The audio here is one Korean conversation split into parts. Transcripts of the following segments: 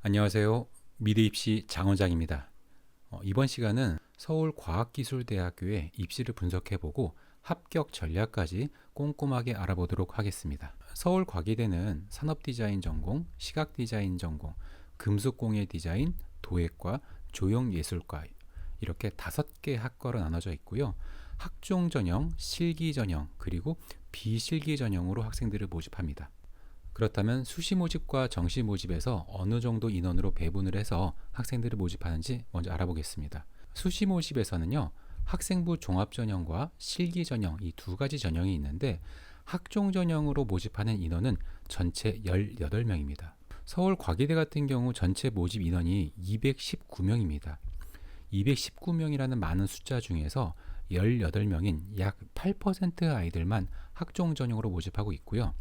안녕하세요. 미래입시 장원장입니다. 이번 시간은 서울과학기술대학교의 입시를 분석해보고 합격 전략까지 꼼꼼하게 알아보도록 하겠습니다. 서울과기대는 산업디자인 전공, 시각디자인 전공, 금속공예 디자인, 도예과, 조형예술과 이렇게 5개 학과로 나눠져 있고요. 학종 전형, 실기 전형, 그리고 비실기 전형으로 학생들을 모집합니다. 그렇다면 수시 모집과 정시 모집에서 어느 정도 인원으로 배분을 해서 학생들을 모집하는지 먼저 알아보겠습니다. 수시 모집에서는요, 학생부 종합 전형과 실기 전형 이 두 가지 전형이 있는데 학종 전형으로 모집하는 인원은 전체 18명입니다. 서울과기대 같은 경우 전체 모집 인원이 219명입니다. 219명이라는 많은 숫자 중에서 18명인 약 8% 아이들만 학종 전형으로 모집하고 있고요.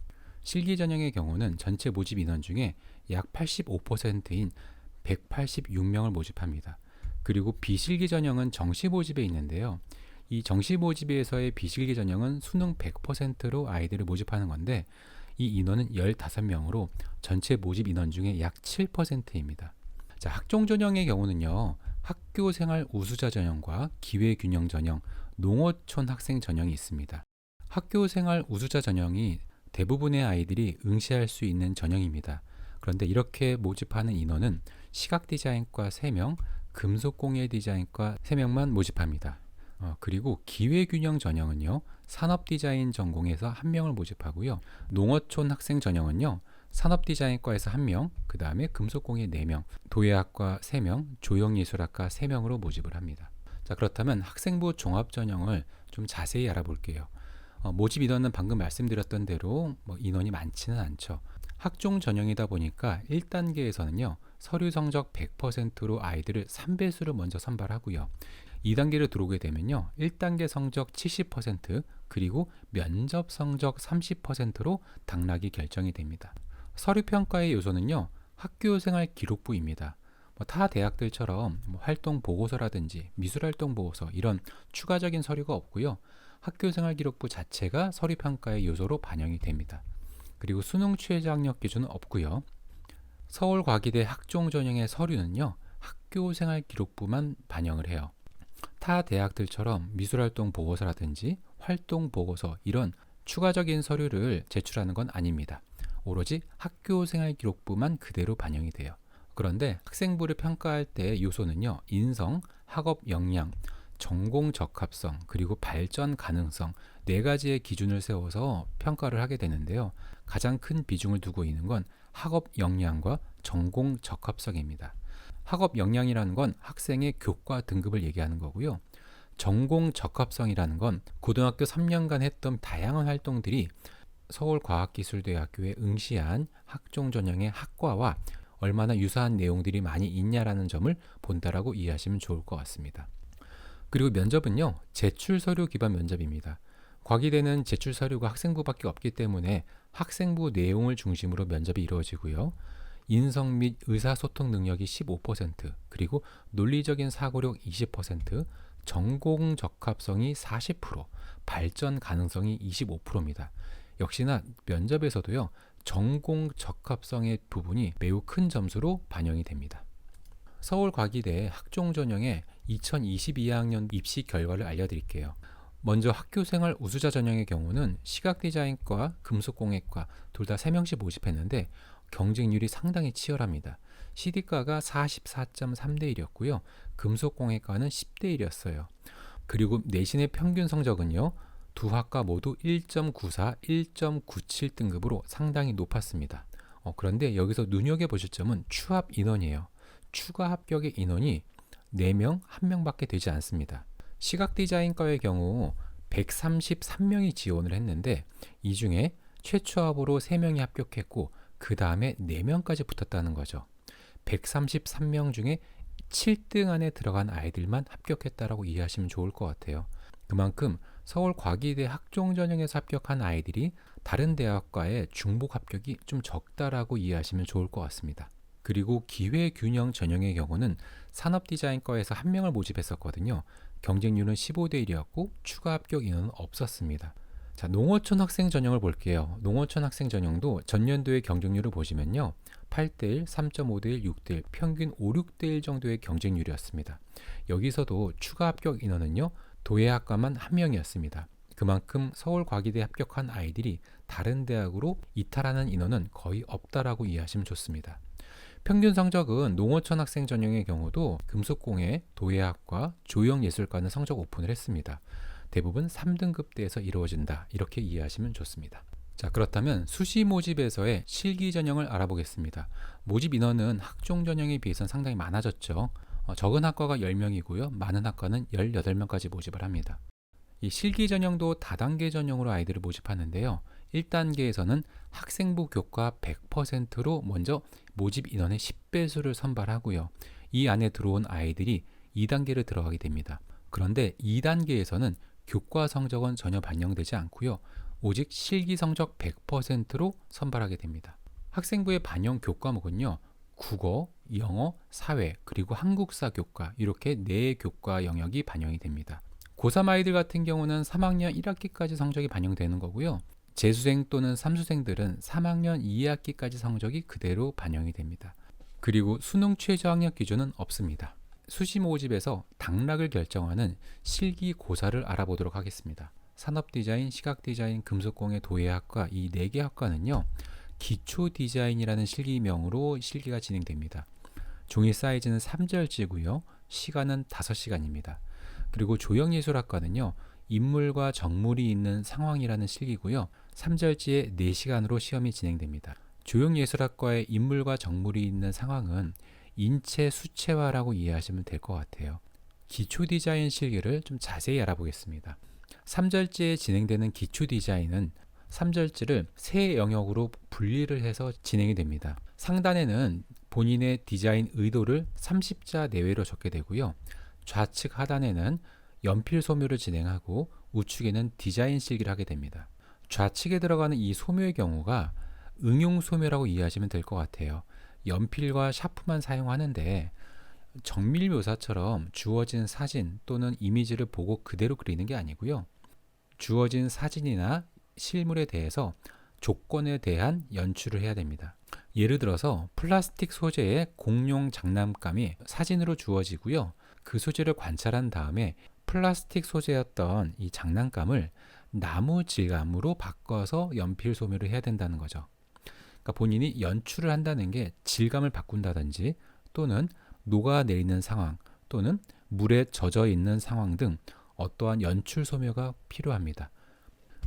실기 전형의 경우는 전체 모집 인원 중에 약 85%인 186명을 모집합니다. 그리고 비실기 전형은 정시 모집에 있는데요. 이 정시 모집에서의 비실기 전형은 수능 100%로 아이들을 모집하는 건데 이 인원은 15명으로 전체 모집 인원 중에 약 7%입니다. 자, 학종 전형의 경우는요. 학교생활 우수자 전형과 기회균형 전형, 농어촌 학생 전형이 있습니다. 학교생활 우수자 전형이 대부분의 아이들이 응시할 수 있는 전형입니다. 그런데 이렇게 모집하는 인원은 시각디자인과 3명, 금속공예 디자인과 3명만 모집합니다. 그리고 기회균형 전형은요, 산업디자인 전공에서 1명을 모집하고요. 농어촌 학생 전형은요, 산업디자인과에서 1명, 그 다음에 금속공예 4명, 도예학과 3명, 조형예술학과 3명으로 모집을 합니다. 자, 그렇다면 학생부 종합 전형을 좀 자세히 알아볼게요. 모집 인원은 방금 말씀드렸던 대로 인원이 많지는 않죠. 학종 전형이다 보니까 1단계에서는요. 서류 성적 100%로 아이들을 3배수를 먼저 선발하고요. 2단계로 들어오게 되면요. 1단계 성적 70% 그리고 면접 성적 30%로 당락이 결정이 됩니다. 서류 평가의 요소는요. 학교생활 기록부입니다. 타 대학들처럼 활동 보고서라든지 미술활동 보고서 이런 추가적인 서류가 없고요. 학교생활기록부 자체가 서류평가의 요소로 반영이 됩니다. 그리고 수능 최저학력 기준은 없고요. 서울과기대 학종 전형의 서류는요. 학교생활기록부만 반영을 해요. 타 대학들처럼 미술활동 보고서라든지 활동 보고서 이런 추가적인 서류를 제출하는 건 아닙니다. 오로지 학교생활기록부만 그대로 반영이 돼요. 그런데 학생부를 평가할 때 요소는요. 인성, 학업 역량, 전공 적합성, 그리고 발전 가능성 4가지의 기준을 세워서 평가를 하게 되는데요. 가장 큰 비중을 두고 있는 건 학업 역량과 전공 적합성입니다. 학업 역량이라는 건 학생의 교과 등급을 얘기하는 거고요. 전공 적합성이라는 건 고등학교 3년간 했던 다양한 활동들이 서울과학기술대학교에 응시한 학종 전형의 학과와 얼마나 유사한 내용들이 많이 있냐라는 점을 본다라고 이해하시면 좋을 것 같습니다. 그리고 면접은요. 제출 서류 기반 면접입니다. 과기대는 제출 서류가 학생부밖에 없기 때문에 학생부 내용을 중심으로 면접이 이루어지고요. 인성 및 의사소통 능력이 15%, 그리고 논리적인 사고력 20%, 전공 적합성이 40%, 발전 가능성이 25%입니다. 역시나 면접에서도요. 전공 적합성의 부분이 매우 큰 점수로 반영이 됩니다. 서울과기대 학종 전형의 2022학년 입시 결과를 알려드릴게요. 먼저 학교생활 우수자 전형의 경우는 시각디자인과 금속공예과 둘 다 3명씩 모집했는데 경쟁률이 상당히 치열합니다. CD과가 44.3대 1이었고요. 금속공예과는 10대 1이었어요. 그리고 내신의 평균 성적은요. 두 학과 모두 1.94, 1.97 등급으로 상당히 높았습니다. 그런데 여기서 눈여겨보실 점은 추합 인원이에요. 추가 합격의 인원이 4명, 1명밖에 되지 않습니다. 시각디자인과의 경우 133명이 지원을 했는데 이 중에 최초합으로 3명이 합격했고 그 다음에 4명까지 붙었다는 거죠. 133명 중에 7등 안에 들어간 아이들만 합격했다라고 이해하시면 좋을 것 같아요. 그만큼 서울과기대 학종 전형에서 합격한 아이들이 다른 대학과의 중복 합격이 좀 적다라고 이해하시면 좋을 것 같습니다. 그리고 기회균형 전형의 경우는 산업디자인과에서 1명을 모집했었거든요. 경쟁률은 15대 1이었고 추가 합격 인원은 없었습니다. 자, 농어촌 학생 전형을 볼게요. 농어촌 학생 전형도 전년도의 경쟁률을 보시면요. 8대1, 3.5대1, 6대1, 평균 5, 6대1 정도의 경쟁률이었습니다. 여기서도 추가 합격 인원은요, 도예학과만 1명이었습니다. 그만큼 서울과기대에 합격한 아이들이 다른 대학으로 이탈하는 인원은 거의 없다라고 이해하시면 좋습니다. 평균 성적은 농어촌 학생 전형의 경우도 금속공예, 도예학과, 조형예술과는 성적 오픈을 했습니다. 대부분 3등급대에서 이루어진다, 이렇게 이해하시면 좋습니다. 자, 그렇다면 수시 모집에서의 실기 전형을 알아보겠습니다. 모집 인원은 학종 전형에 비해서는 상당히 많아졌죠. 적은 학과가 10명이고요. 많은 학과는 18명까지 모집을 합니다. 이 실기 전형도 다단계 전형으로 아이들을 모집하는데요. 1단계에서는 학생부 교과 100%로 먼저 모집 인원의 10배수를 선발하고요. 이 안에 들어온 아이들이 2단계를 들어가게 됩니다. 그런데 2단계에서는 교과 성적은 전혀 반영되지 않고요. 오직 실기 성적 100%로 선발하게 됩니다. 학생부의 반영 교과목은요, 국어, 영어, 사회, 그리고 한국사 교과, 이렇게 4 교과 영역이 반영이 됩니다. 고3 아이들 같은 경우는 3학년 1학기까지 성적이 반영되는 거고요. 재수생 또는 삼수생들은 3학년 2학기까지 성적이 그대로 반영이 됩니다. 그리고 수능 최저학력 기준은 없습니다. 수시 모집에서 당락을 결정하는 실기 고사를 알아보도록 하겠습니다. 산업디자인, 시각디자인, 금속공예, 도예학과 이 4개 학과는요, 기초디자인이라는 실기명으로 실기가 진행됩니다. 종이 사이즈는 3절지고요. 시간은 5시간입니다. 그리고 조형예술학과는요, 인물과 정물이 있는 상황이라는 실기고요. 3절지에 4시간으로 시험이 진행됩니다. 조형예술학과의 인물과 정물이 있는 상황은 인체 수채화라고 이해하시면 될 것 같아요. 기초디자인 실기를 좀 자세히 알아보겠습니다. 3절지에 진행되는 기초디자인은 3절지를 3 영역으로 분리를 해서 진행이 됩니다. 상단에는 본인의 디자인 의도를 30자 내외로 적게 되고요. 좌측 하단에는 연필 소묘를 진행하고 우측에는 디자인 실기를 하게 됩니다. 좌측에 들어가는 이 소묘의 경우가 응용 소묘라고 이해하시면 될 것 같아요. 연필과 샤프만 사용하는데 정밀 묘사처럼 주어진 사진 또는 이미지를 보고 그대로 그리는 게 아니고요. 주어진 사진이나 실물에 대해서 조건에 대한 연출을 해야 됩니다. 예를 들어서 플라스틱 소재의 공룡 장난감이 사진으로 주어지고요. 그 소재를 관찰한 다음에 플라스틱 소재였던 이 장난감을 나무 질감으로 바꿔서 연필 소묘를 해야 된다는 거죠. 그러니까 본인이 연출을 한다는 게 질감을 바꾼다든지 또는 녹아내리는 상황 또는 물에 젖어 있는 상황 등 어떠한 연출 소묘가 필요합니다.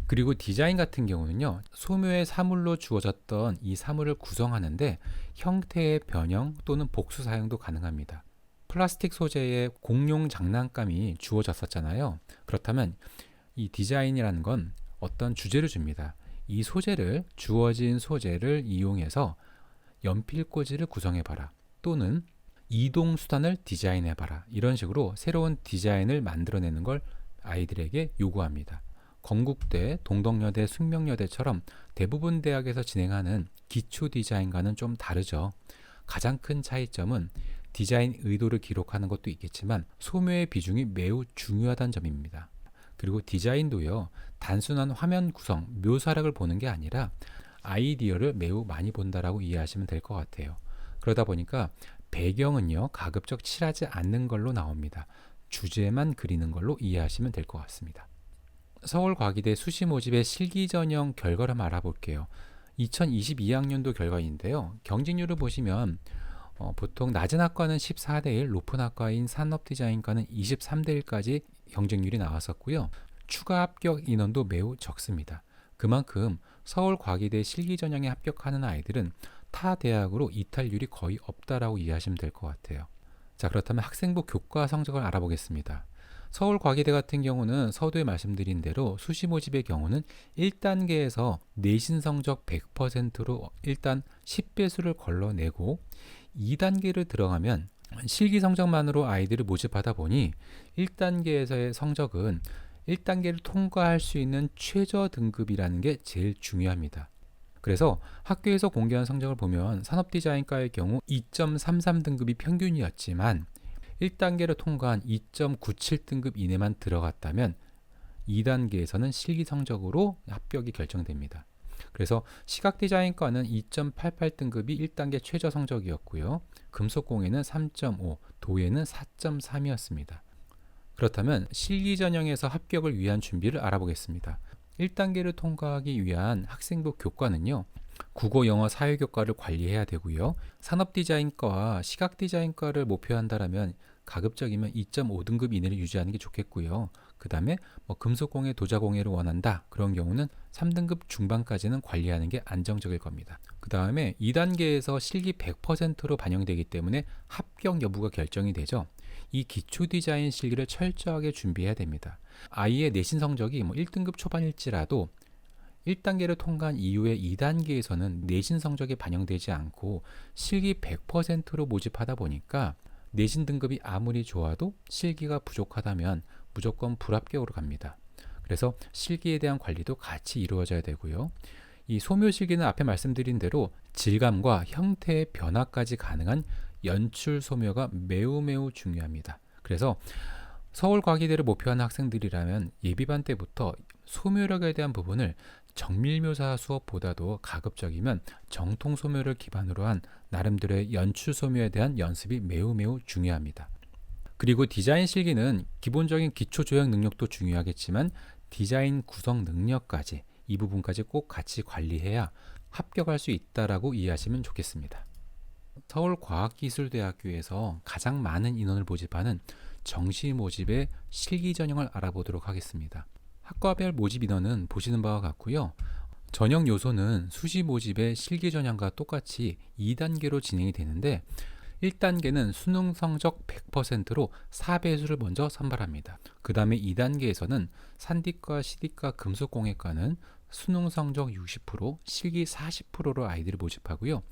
그리고 디자인 같은 경우는요, 소묘의 사물로 주어졌던 이 사물을 구성하는데 형태의 변형 또는 복수 사용도 가능합니다. 플라스틱 소재의 공룡 장난감이 주어졌었잖아요. 그렇다면 이 디자인이라는 건 어떤 주제를 줍니다. 이 소재를, 주어진 소재를 이용해서 연필꽂이를 구성해봐라 또는 이동수단을 디자인해봐라, 이런 식으로 새로운 디자인을 만들어내는 걸 아이들에게 요구합니다. 건국대, 동덕여대, 숙명여대처럼 대부분 대학에서 진행하는 기초 디자인과는 좀 다르죠. 가장 큰 차이점은 디자인 의도를 기록하는 것도 있겠지만 소묘의 비중이 매우 중요하다는 점입니다. 그리고 디자인도요, 단순한 화면 구성, 묘사력을 보는 게 아니라 아이디어를 매우 많이 본다라고 이해하시면 될 것 같아요. 그러다 보니까 배경은요, 가급적 칠하지 않는 걸로 나옵니다. 주제만 그리는 걸로 이해하시면 될 것 같습니다. 서울과기대 수시 모집의 실기 전형 결과를 한번 알아볼게요. 2022학년도 결과인데요. 경쟁률을 보시면 보통 낮은 학과는 14대1, 높은 학과인 산업디자인과는 23대1까지 경쟁률이 나왔었고요. 추가 합격 인원도 매우 적습니다. 그만큼 서울과기대 실기 전형에 합격하는 아이들은 타 대학으로 이탈률이 거의 없다라고 이해하시면 될 것 같아요. 자, 그렇다면 학생부 교과 성적을 알아보겠습니다. 서울과기대 같은 경우는 서두에 말씀드린 대로 수시 모집의 경우는 1단계에서 내신 성적 100%로 일단 10배수를 걸러내고 2단계를 들어가면 실기 성적만으로 아이들을 모집하다 보니 1단계에서의 성적은 1단계를 통과할 수 있는 최저 등급이라는 게 제일 중요합니다. 그래서 학교에서 공개한 성적을 보면 산업디자인과의 경우 2.33등급이 평균이었지만 1단계를 통과한 2.97등급 이내만 들어갔다면 2단계에서는 실기 성적으로 합격이 결정됩니다. 그래서 시각디자인과는 2.88등급이 1단계 최저 성적이었고요. 금속공예는 3.5, 도예는 4.3이었습니다. 그렇다면 실기 전형에서 합격을 위한 준비를 알아보겠습니다. 1단계를 통과하기 위한 학생부 교과는요. 국어, 영어, 사회교과를 관리해야 되고요. 산업디자인과와 시각디자인과를 목표한다면 가급적이면 2.5등급 이내를 유지하는 게 좋겠고요. 그 다음에 금속공예, 도자공예를 원한다. 그런 경우는 3등급 중반까지는 관리하는 게 안정적일 겁니다. 그 다음에 2단계에서 실기 100%로 반영되기 때문에 합격 여부가 결정이 되죠. 이 기초 디자인 실기를 철저하게 준비해야 됩니다. 아이의 내신 성적이 1등급 초반일지라도 1단계를 통과한 이후에 2단계에서는 내신 성적이 반영되지 않고 실기 100%로 모집하다 보니까 내신 등급이 아무리 좋아도 실기가 부족하다면 무조건 불합격으로 갑니다. 그래서 실기에 대한 관리도 같이 이루어져야 되고요. 이 소묘실기는 앞에 말씀드린 대로 질감과 형태의 변화까지 가능한 연출 소묘가 매우 중요합니다. 그래서 서울과기대를 목표하는 학생들이라면 예비반 때부터 소묘력에 대한 부분을 정밀묘사 수업보다도 가급적이면 정통 소묘를 기반으로 한 나름대로의 연출 소묘에 대한 연습이 매우 중요합니다. 그리고 디자인 실기는 기본적인 기초 조형 능력도 중요하겠지만 디자인 구성 능력까지 이 부분까지 꼭 같이 관리해야 합격할 수 있다라고 이해하시면 좋겠습니다. 서울과학기술대학교에서 가장 많은 인원을 모집하는 정시 모집의 실기 전형을 알아보도록 하겠습니다. 학과별 모집 인원은 보시는 바와 같고요. 전형 요소는 수시 모집의 실기 전형과 똑같이 2단계로 진행이 되는데 1단계는 수능 성적 100%로 4배수를 먼저 선발합니다. 그 다음에 2단계에서는 산디과, 시디과, 금속공예과는 수능 성적 60%, 실기 40%로 아이들을 모집하고요.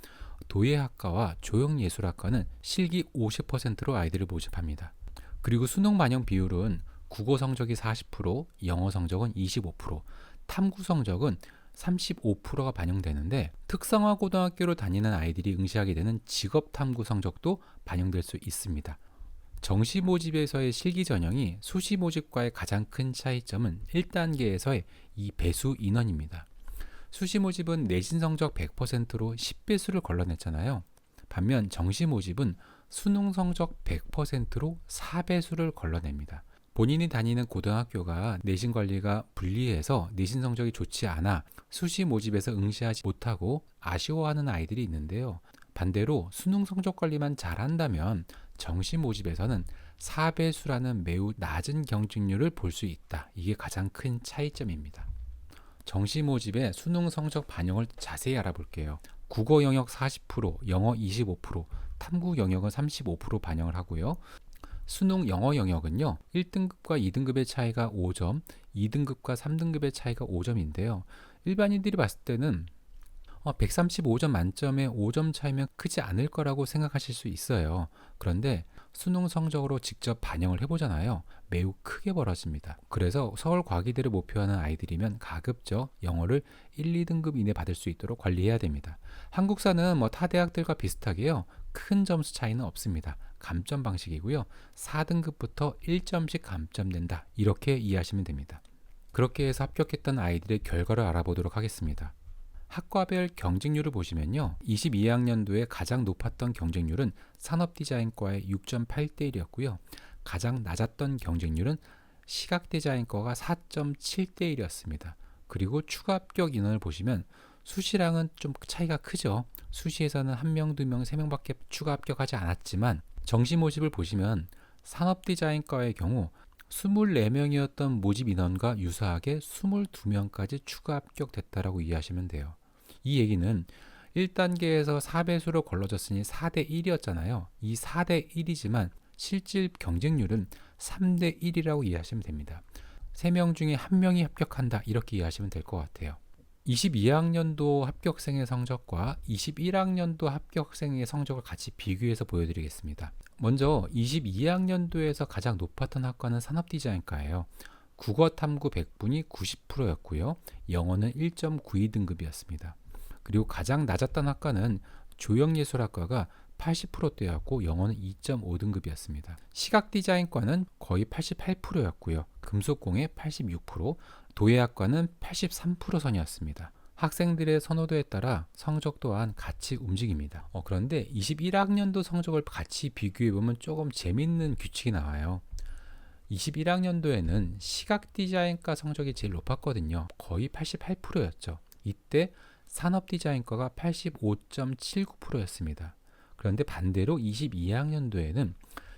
도예학과와 조형예술학과는 실기 50%로 아이들을 모집합니다. 그리고 수능 반영 비율은 국어 성적이 40%, 영어 성적은 25%, 탐구 성적은 35%가 반영되는데 특성화 고등학교로 다니는 아이들이 응시하게 되는 직업 탐구 성적도 반영될 수 있습니다. 정시 모집에서의 실기 전형이 수시 모집과의 가장 큰 차이점은 1단계에서의 이 배수 인원입니다. 수시 모집은 내신 성적 100%로 10배수를 걸러냈잖아요. 반면 정시 모집은 수능 성적 100%로 4배수를 걸러냅니다. 본인이 다니는 고등학교가 내신 관리가 불리해서 내신 성적이 좋지 않아 수시 모집에서 응시하지 못하고 아쉬워하는 아이들이 있는데요. 반대로 수능 성적 관리만 잘한다면 정시 모집에서는 4배수라는 매우 낮은 경쟁률을 볼 수 있다. 이게 가장 큰 차이점입니다. 정시 모집의 수능 성적 반영을 자세히 알아볼게요. 국어 영역 40%, 영어 25%, 탐구 영역은 35% 반영을 하고요. 수능 영어 영역은요. 1등급과 2등급의 차이가 5점, 2등급과 3등급의 차이가 5점인데요. 일반인들이 봤을 때는 135점 만점에 5점 차이면 크지 않을 거라고 생각하실 수 있어요. 그런데 수능 성적으로 직접 반영을 해보잖아요. 매우 크게 벌어집니다. 그래서 서울과기대를 목표하는 아이들이면 가급적 영어를 1, 2등급 이내 받을 수 있도록 관리해야 됩니다. 한국사는 타 대학들과 비슷하게요. 큰 점수 차이는 없습니다. 감점 방식이고요. 4등급부터 1점씩 감점된다. 이렇게 이해하시면 됩니다. 그렇게 해서 합격했던 아이들의 결과를 알아보도록 하겠습니다. 학과별 경쟁률을 보시면요. 22학년도에 가장 높았던 경쟁률은 산업디자인과의 6.8대 1이었고요. 가장 낮았던 경쟁률은 시각디자인과가 4.7대 1이었습니다. 그리고 추가 합격 인원을 보시면 수시랑은 좀 차이가 크죠. 수시에서는 1명, 2명, 3명밖에 추가 합격하지 않았지만 정시 모집을 보시면 산업디자인과의 경우 24명이었던 모집 인원과 유사하게 22명까지 추가 합격됐다라고 이해하시면 돼요. 이 얘기는 1단계에서 4배수로 걸러졌으니 4대 1이었잖아요. 이 4대 1이지만 실질 경쟁률은 3대 1이라고 이해하시면 됩니다. 3명 중에 1명이 합격한다 이렇게 이해하시면 될 것 같아요. 22학년도 합격생의 성적과 21학년도 합격생의 성적을 같이 비교해서 보여드리겠습니다. 먼저 22학년도에서 가장 높았던 학과는 산업디자인과예요. 국어 탐구 100분이 90%였고요. 영어는 1.92등급이었습니다. 그리고 가장 낮았던 학과는 조형예술학과가 80%대였고 영어는 2.5등급이었습니다. 시각디자인과는 거의 88%였고요. 금속공예 86%, 도예학과는 83% 선이었습니다. 학생들의 선호도에 따라 성적 또한 같이 움직입니다. 그런데 21학년도 성적을 같이 비교해보면 조금 재밌는 규칙이 나와요. 21학년도에는 시각 디자인과 성적이 제일 높았거든요. 거의 88%였죠. 이때 산업 디자인과가 85.79%였습니다. 그런데 반대로 22학년도에는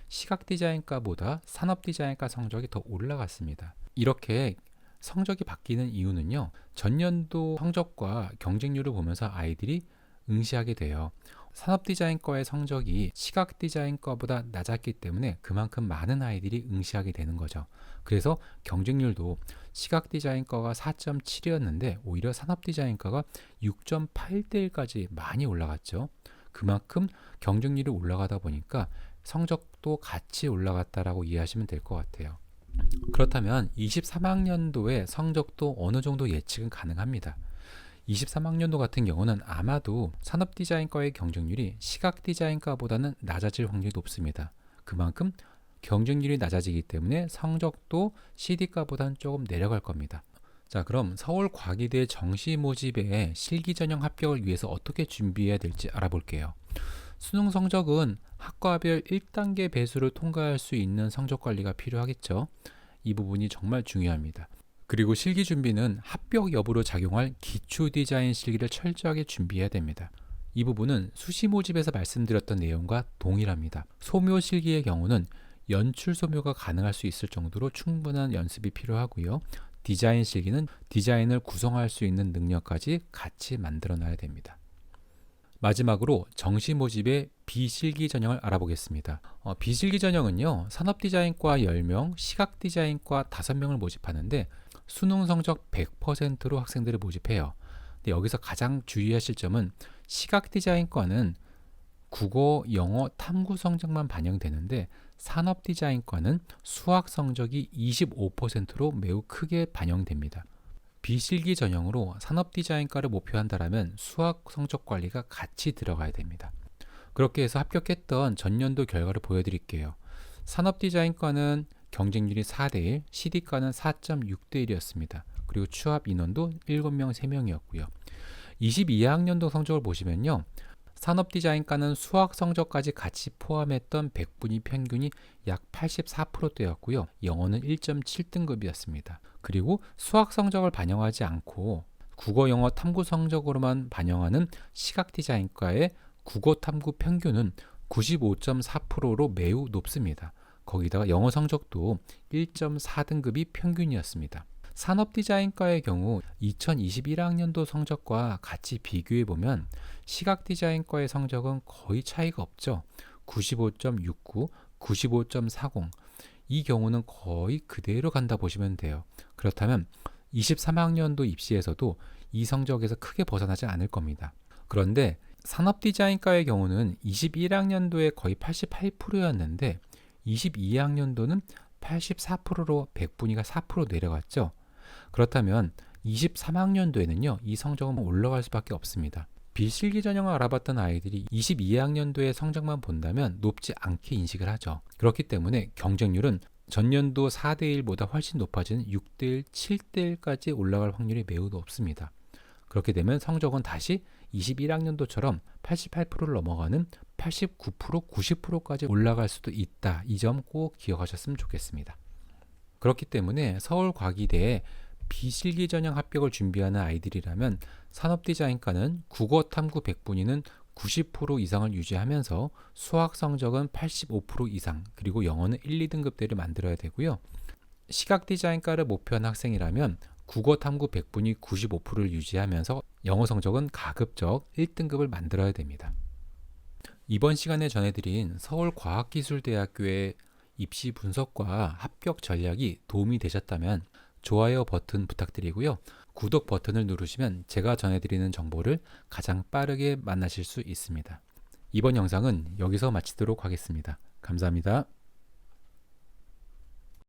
시각 디자인과보다 산업 디자인과 성적이 더 올라갔습니다. 이렇게 성적이 바뀌는 이유는요, 전년도 성적과 경쟁률을 보면서 아이들이 응시하게 돼요. 산업 디자인과의 성적이 시각 디자인과보다 낮았기 때문에 그만큼 많은 아이들이 응시하게 되는 거죠. 그래서 경쟁률도 시각 디자인과가 4.7이었는데 오히려 산업 디자인과가 6.8대 1까지 많이 올라갔죠. 그만큼 경쟁률이 올라가다 보니까 성적도 같이 올라갔다라고 이해하시면 될 것 같아요. 그렇다면 23학년도의 성적도 어느 정도 예측은 가능합니다. 23학년도 같은 경우는 아마도 산업디자인과의 경쟁률이 시각디자인과보다는 낮아질 확률이 높습니다. 그만큼 경쟁률이 낮아지기 때문에 성적도 CD과보다는 조금 내려갈 겁니다. 자, 그럼 서울과기대 정시 모집의 실기전형 합격을 위해서 어떻게 준비해야 될지 알아볼게요. 수능 성적은 학과별 1단계 배수를 통과할 수 있는 성적 관리가 필요하겠죠. 이 부분이 정말 중요합니다. 그리고 실기 준비는 합격 여부로 작용할 기초 디자인 실기를 철저하게 준비해야 됩니다. 이 부분은 수시 모집에서 말씀드렸던 내용과 동일합니다. 소묘 실기의 경우는 연출 소묘가 가능할 수 있을 정도로 충분한 연습이 필요하고요. 디자인 실기는 디자인을 구성할 수 있는 능력까지 같이 만들어 놔야 됩니다. 마지막으로 정시 모집의 비실기 전형을 알아보겠습니다. 비실기 전형은요, 산업디자인과 10명, 시각디자인과 5명을 모집하는데 수능 성적 100%로 학생들을 모집해요. 근데 여기서 가장 주의하실 점은 시각디자인과는 국어, 영어, 탐구 성적만 반영되는데 산업디자인과는 수학 성적이 25%로 매우 크게 반영됩니다. 비실기 전형으로 산업디자인과를 목표한다면 수학 성적 관리가 같이 들어가야 됩니다. 그렇게 해서 합격했던 전년도 결과를 보여드릴게요. 산업디자인과는 경쟁률이 4대1, CD과는 4.6대 1이었습니다. 그리고 추합 인원도 7명, 3명이었고요. 22학년도 성적을 보시면요. 산업디자인과는 수학 성적까지 같이 포함했던 100분위 평균이 약 84%대였고요. 영어는 1.7등급이었습니다. 그리고 수학 성적을 반영하지 않고 국어, 영어, 탐구 성적으로만 반영하는 시각디자인과의 국어, 탐구 평균은 95.4%로 매우 높습니다. 거기다가 영어 성적도 1.4등급이 평균이었습니다. 산업디자인과의 경우 2021학년도 성적과 같이 비교해보면 시각디자인과의 성적은 거의 차이가 없죠. 95.69, 95.40 이 경우는 거의 그대로 간다 보시면 돼요. 그렇다면 23학년도 입시에서도 이 성적에서 크게 벗어나지 않을 겁니다. 그런데 산업디자인과의 경우는 21학년도에 거의 88%였는데 22학년도는 84%로 100분위가 4% 내려갔죠. 그렇다면 23학년도에는요, 이 성적은 올라갈 수밖에 없습니다. 비실기 전형을 알아봤던 아이들이 22학년도의 성적만 본다면 높지 않게 인식을 하죠. 그렇기 때문에 경쟁률은 전년도 4대1보다 훨씬 높아지는 6대1, 7대1까지 올라갈 확률이 매우 높습니다. 그렇게 되면 성적은 다시 21학년도처럼 88%를 넘어가는 89%, 90%까지 올라갈 수도 있다. 이 점 꼭 기억하셨으면 좋겠습니다. 그렇기 때문에 서울과기대에 비실기 전형 합격을 준비하는 아이들이라면 산업디자인과는 국어 탐구 100분위는 90% 이상을 유지하면서 수학 성적은 85% 이상, 그리고 영어는 1, 2등급대를 만들어야 되고요. 시각디자인과를 목표한 학생이라면 국어 탐구 100분위 95%를 유지하면서 영어 성적은 가급적 1등급을 만들어야 됩니다. 이번 시간에 전해드린 서울과학기술대학교의 입시 분석과 합격 전략이 도움이 되셨다면 좋아요 버튼 부탁드리고요. 구독 버튼을 누르시면 제가 전해드리는 정보를 가장 빠르게 만나실 수 있습니다. 이번 영상은 여기서 마치도록 하겠습니다. 감사합니다.